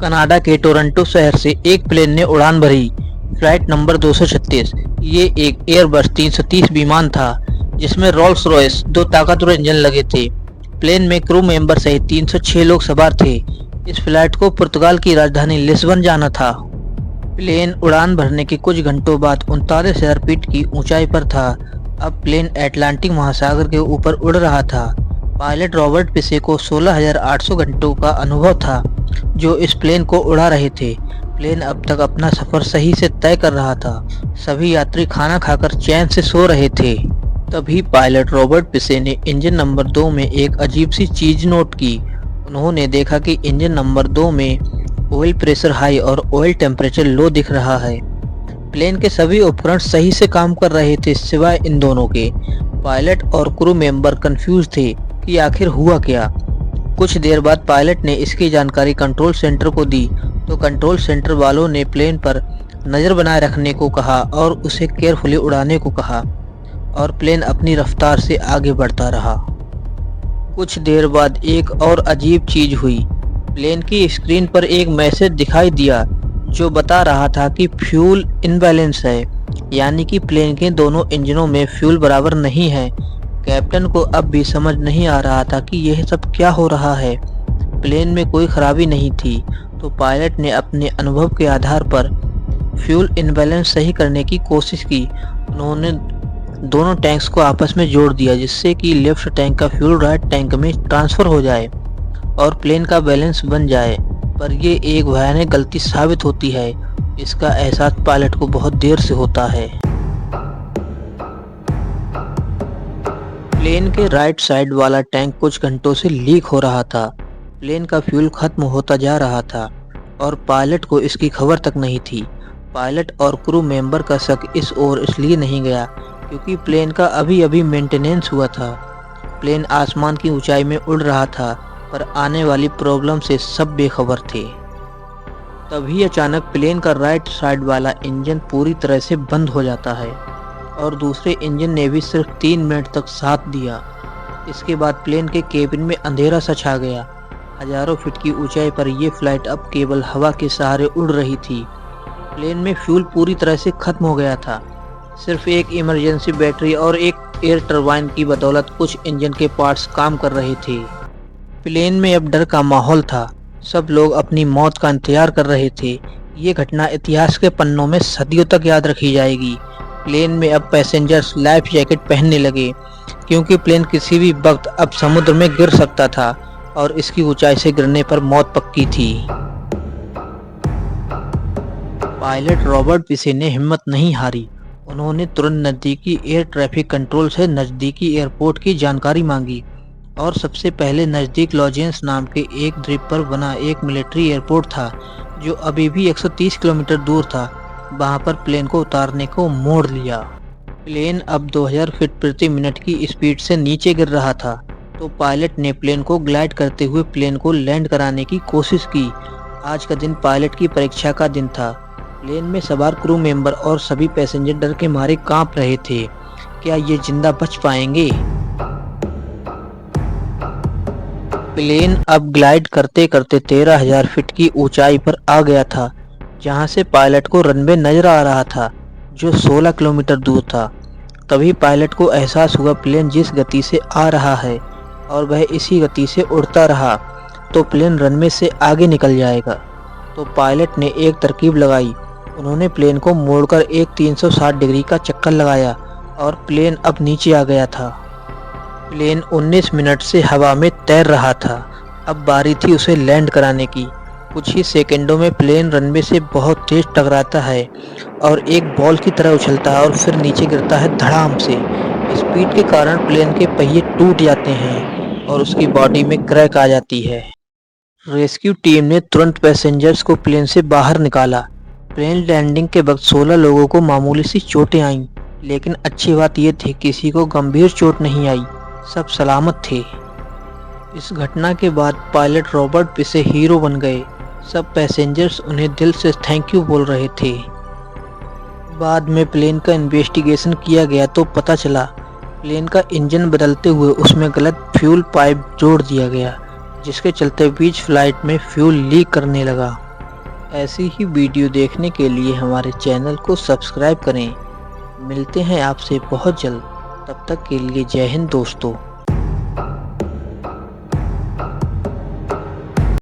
Canada के Toronto शहर से एक प्लेन ने उड़ान भरी। Flight number 236। ये एक एयरबस 330 विमान था जिसमें रोल्स रॉयस 2 ताकतवर इंजन लगे थे। प्लेन में क्रू मेंबर सहित 306 लोग सवार थे। इस फ्लाइट को पुर्तगाल की राजधानी लिस्बन जाना था। प्लेन उड़ान भरने के कुछ घंटों बाद 39,000 फीट की ऊंचाई पर था। अब प्लेन अटलांटिक महासागर के ऊपर उड़ रहा था। पायलट रॉबर्ट पिसे को 16,800 घंटों का अनुभव था जो इस प्लेन को उड़ा रहे थे। प्लेन अब तक अपना सफर सही से तय कर रहा था। सभी यात्री खाना खाकर चैन से सो रहे थे। तभी पायलट रॉबर्ट पिसे ने इंजन नंबर 2 में एक अजीब सी चीज नोट की। उन्होंने देखा कि इंजन नंबर 2 में ऑयल प्रेशर हाई और ऑयल टेम्परेचर लो दिख रहा है। प्लेन के सभी उपकरण सही से काम कर रहे थे सिवाय इन दोनों के। पायलट और क्रू मेंबर कंफ्यूज थे कि आखिर हुआ क्या। कुछ देर बाद पायलट ने इसकी जानकारी कंट्रोल सेंटर को दी तो कंट्रोल सेंटर वालों ने प्लेन पर नज़र बनाए रखने को कहा और उसे केयरफुली उड़ाने को कहा और प्लेन अपनी रफ्तार से आगे बढ़ता रहा। कुछ देर बाद एक और अजीब चीज हुई। प्लेन की स्क्रीन पर एक मैसेज दिखाई दिया जो बता रहा था कि फ्यूल इनबैलेंस है, यानी कि प्लेन के दोनों इंजनों में फ्यूल बराबर नहीं है। कैप्टन को अब भी समझ नहीं आ रहा था कि यह सब क्या हो रहा है। प्लेन में कोई खराबी नहीं थी तो पायलट ने अपने अनुभव के आधार पर फ्यूल इनबैलेंस सही करने की कोशिश की। उन्होंने दोनों टैंक्स को आपस में जोड़ दिया जिससे कि लेफ्ट टैंक का फ्यूल राइट टैंक में ट्रांसफ़र हो जाए और प्लेन का बैलेंस बन जाए। पर ये एक भयानक गलती साबित होती है। इसका एहसास पायलट को बहुत देर से होता है। प्लेन के राइट साइड वाला टैंक कुछ घंटों से लीक हो रहा था। प्लेन का फ्यूल खत्म होता जा रहा था और पायलट को इसकी खबर तक नहीं थी। पायलट और क्रू मेंबर का शक इस ओर इसलिए नहीं गया क्योंकि प्लेन का अभी अभी मेंटेनेंस हुआ था। प्लेन आसमान की ऊंचाई में उड़ रहा था पर आने वाली प्रॉब्लम से सब बेखबर थे। तभी अचानक प्लेन का राइट साइड वाला इंजन पूरी तरह से बंद हो जाता है और दूसरे इंजन ने भी सिर्फ 3 मिनट तक साथ दिया। इसके बाद प्लेन के केबिन में अंधेरा सा छा गया। हजारों फीट की ऊंचाई पर यह फ्लाइट अब केवल हवा के सहारे उड़ रही थी। प्लेन में फ्यूल पूरी तरह से खत्म हो गया था। सिर्फ एक इमरजेंसी बैटरी और एक एयर टरबाइन की बदौलत कुछ इंजन के पार्ट्स काम कर रहे थे। प्लेन में अब डर का माहौल था। सब लोग अपनी मौत का इंतजार कर रहे थे। ये घटना इतिहास के पन्नों में सदियों तक याद रखी जाएगी। प्लेन में अब पैसेंजर्स लाइफ जैकेट पहनने लगे क्योंकि प्लेन किसी भी वक्त अब समुद्र में गिर सकता था और इसकी ऊंचाई से गिरने पर मौत पक्की थी। पायलट रॉबर्ट पिसे ने हिम्मत नहीं हारी। उन्होंने तुरंत नज़दीकी एयर ट्रैफिक कंट्रोल से नज़दीकी एयरपोर्ट की जानकारी मांगी और सबसे पहले नज़दीक लॉजेंस नाम के एक द्वीप पर बना एक मिलिट्री एयरपोर्ट था जो अभी भी 130 किलोमीटर दूर था। वहां पर प्लेन को उतारने को मोड़ लिया। प्लेन अब 2000 फीट प्रति मिनट की स्पीड से नीचे गिर रहा था तो पायलट ने प्लेन को ग्लाइड करते हुए प्लेन को लैंड कराने की कोशिश की। आज का दिन पायलट की परीक्षा का दिन था। प्लेन में सवार क्रू मेंबर और सभी पैसेंजर डर के मारे कांप रहे थे। क्या ये जिंदा बच पाएंगे? प्लेन अब ग्लाइड करते करते 13,000 फीट की ऊंचाई पर आ गया था जहां से पायलट को रनवे नजर आ रहा था जो 16 किलोमीटर दूर था। तभी पायलट को एहसास हुआ प्लेन जिस गति से आ रहा है और वह इसी गति से उड़ता रहा तो प्लेन रनवे से आगे निकल जाएगा। तो पायलट ने एक तरकीब लगाई। उन्होंने प्लेन को मोड़कर एक 360 डिग्री का चक्कर लगाया और प्लेन अब नीचे आ गया था। प्लेन 19 मिनट से हवा में तैर रहा था। अब बारी थी उसे लैंड कराने की। कुछ ही सेकंडों में प्लेन रनवे से बहुत तेज टकराता है और एक बॉल की तरह उछलता है और फिर नीचे गिरता है धड़ाम से। स्पीड के कारण प्लेन के पहिए टूट जाते हैं और उसकी बॉडी में क्रैक आ जाती है। रेस्क्यू टीम ने तुरंत पैसेंजर्स को प्लेन से बाहर निकाला। प्लेन लैंडिंग के वक्त 16 लोगों को मामूली सी चोटें आईं, लेकिन अच्छी बात यह थी किसी को गंभीर चोट नहीं आई। सब सलामत थे। इस घटना के बाद पायलट रॉबर्ट पिसे हीरो बन गए। सब पैसेंजर्स उन्हें दिल से थैंक यू बोल रहे थे। बाद में प्लेन का इन्वेस्टिगेशन किया गया तो पता चला प्लेन का इंजन बदलते हुए उसमें गलत फ्यूल पाइप जोड़ दिया गया जिसके चलते बीच फ्लाइट में फ्यूल लीक करने लगा। ऐसी ही वीडियो देखने के लिए हमारे चैनल को सब्सक्राइब करें। मिलते हैं आपसे बहुत जल्द, तब तक के लिए जय हिंद दोस्तों।